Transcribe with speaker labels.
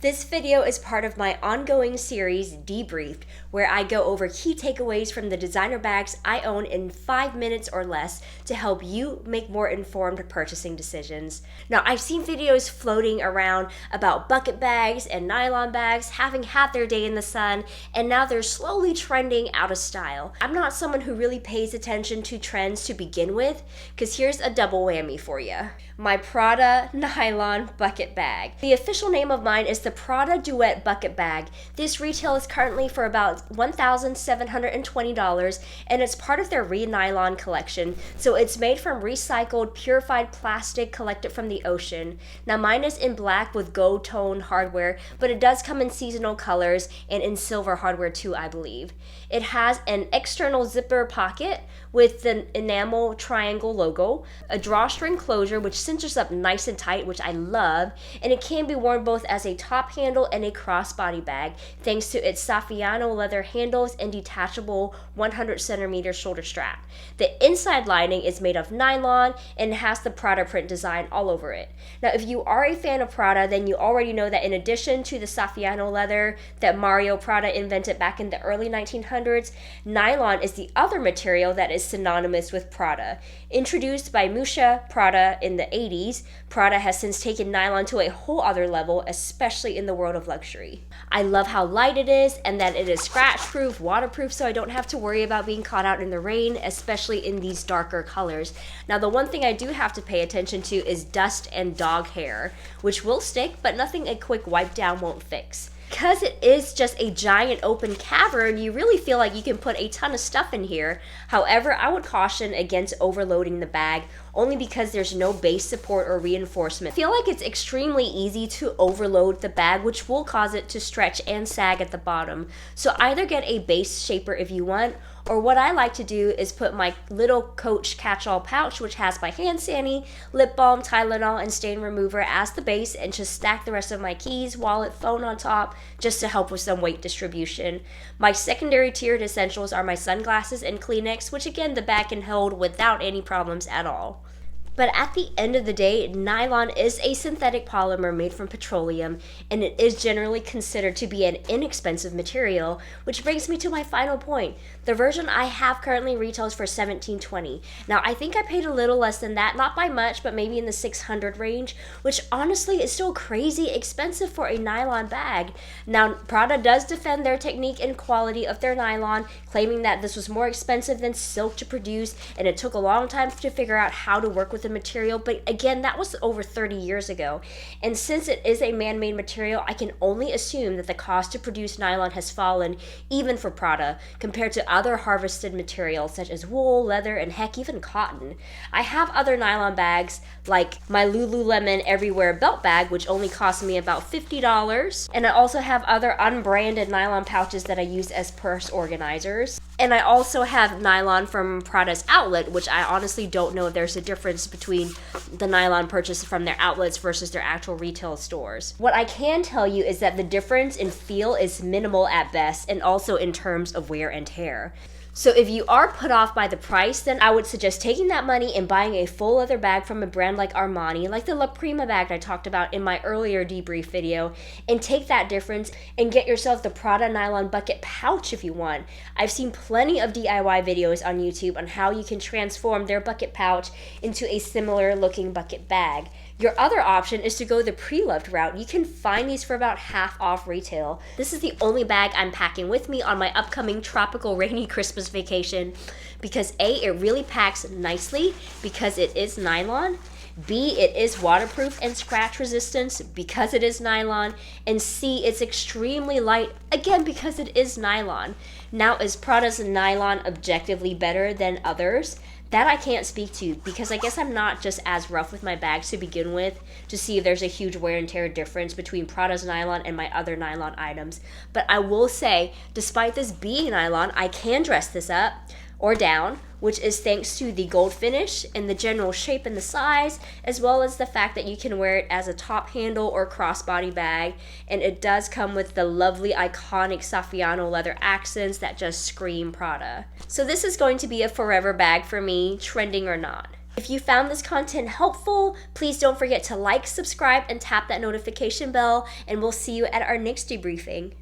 Speaker 1: This video is part of my ongoing series, Debriefed, where I go over key takeaways from the designer bags I own in 5 minutes or less to help you make more informed purchasing decisions. Now, I've seen videos floating around about bucket bags and nylon bags having had their day in the sun, and now they're slowly trending out of style. I'm not someone who really pays attention to trends to begin with, because here's a double whammy for you. My Prada nylon bucket bag. The official name of mine is the Prada Duet Bucket Bag. This retails currently for about $1,720, and it's part of their Nylon collection. So it's made from recycled, purified plastic collected from the ocean. Now mine is in black with gold tone hardware, but it does come in seasonal colors and in silver hardware too, I believe. It has an external zipper pocket with the enamel triangle logo, a drawstring closure which cinches up nice and tight, which I love, and it can be worn both as a top handle and a crossbody bag thanks to its Saffiano leather handles and detachable 100 centimeter shoulder strap. The inside lining is made of nylon and has the Prada print design all over it. Now, if you are a fan of Prada, then you already know that in addition to the Saffiano leather that Mario Prada invented back in the early 1900s, nylon is the other material that is synonymous with Prada. Introduced by Musha Prada in the 80s, Prada has since taken nylon to a whole other level, especially in the world of luxury. I love how light it is and that it is scratch-proof, waterproof, so I don't have to worry about being caught out in the rain, especially in these darker colors. Now, the one thing I do have to pay attention to is dust and dog hair, which will stick, but nothing a quick wipe down won't fix. Because it is just a giant open cavern, you really feel like you can put a ton of stuff in here. However, I would caution against overloading the bag, only because there's no base support or reinforcement. I feel like it's extremely easy to overload the bag, which will cause it to stretch and sag at the bottom. So either get a base shaper if you want, or what I like to do is put my little Coach catch-all pouch, which has my hand sani, lip balm, Tylenol, and stain remover as the base, and just stack the rest of my keys, wallet, phone on top, just to help with some weight distribution. My secondary tiered essentials are my sunglasses and Kleenex, which again the bag can hold without any problems at all. But at the end of the day, nylon is a synthetic polymer made from petroleum, and it is generally considered to be an inexpensive material, which brings me to my final point. The version I have currently retails for $1,720. Now, I think I paid a little less than that, not by much, but maybe in the $600 range, which honestly is still crazy expensive for a nylon bag. Now, Prada does defend their technique and quality of their nylon, claiming that this was more expensive than silk to produce, and it took a long time to figure out how to work with the material, but again, that was over 30 years ago. And since it is a man-made material, I can only assume that the cost to produce nylon has fallen, even for Prada, compared to other harvested materials such as wool, leather, and heck, even cotton. I have other nylon bags, like my Lululemon Everywhere belt bag, which only cost me about $50, and I also have other unbranded nylon pouches that I use as purse organizers. And I also have nylon from Prada's outlet, which I honestly don't know if there's a difference between the nylon purchased from their outlets versus their actual retail stores. What I can tell you is that the difference in feel is minimal at best, and also in terms of wear and tear. So if you are put off by the price, then I would suggest taking that money and buying a full leather bag from a brand like Armani, like the La Prima bag I talked about in my earlier debrief video, and take that difference and get yourself the Prada nylon bucket pouch if you want. I've seen plenty of DIY videos on YouTube on how you can transform their bucket pouch into a similar looking bucket bag. Your other option is to go the pre-loved route. You can find these for about half off retail. This is the only bag I'm packing with me on my upcoming tropical rainy Christmas vacation because A, it really packs nicely because it is nylon, B, it is waterproof and scratch resistant because it is nylon, and C, it's extremely light, again because it is nylon. Now, is Prada's nylon objectively better than others? That I can't speak to because I guess I'm not just as rough with my bags to begin with to see if there's a huge wear and tear difference between Prada's nylon and my other nylon items. But I will say, despite this being nylon, I can dress this up or down, which is thanks to the gold finish and the general shape and the size, as well as the fact that you can wear it as a top handle or crossbody bag, and it does come with the lovely iconic Saffiano leather accents that just scream Prada. So this is going to be a forever bag for me, trending or not. If you found this content helpful, please don't forget to like, subscribe, and tap that notification bell, and we'll see you at our next debriefing.